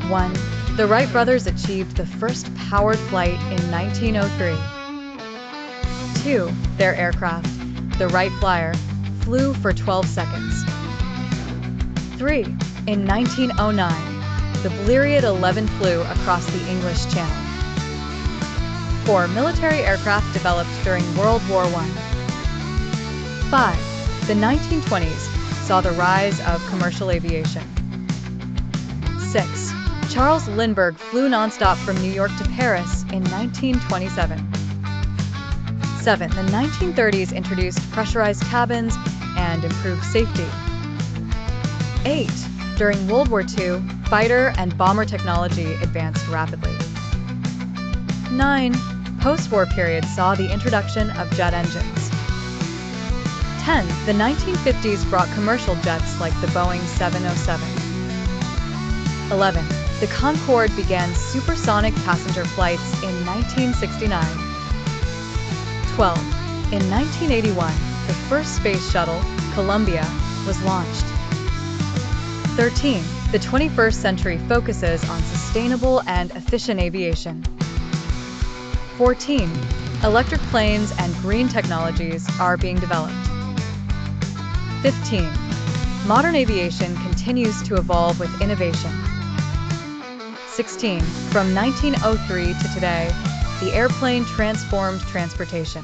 1. The Wright brothers achieved the first powered flight in 1903. 2. Their aircraft, the Wright Flyer, flew for 12 seconds. 3. In 1909, the Blériot 11 flew across the English Channel. 4. Military aircraft developed during World War I. 5. The 1920s saw the rise of commercial aviation. 6. Charles Lindbergh flew nonstop from New York to Paris in 1927. 7. The 1930s introduced pressurized cabins and improved safety. 8. During World War II, fighter and bomber technology advanced rapidly. 9. Post-war period saw the introduction of jet engines. 10. The 1950s brought commercial jets like the Boeing 707. 11. The Concorde began supersonic passenger flights in 1969. 12. In 1981, the first space shuttle, Columbia, was launched. 13. The 21st century focuses on sustainable and efficient aviation. 14. Electric planes and green technologies are being developed. 15. Modern aviation continues to evolve with innovation. 16. From 1903 to today, the airplane transformed transportation.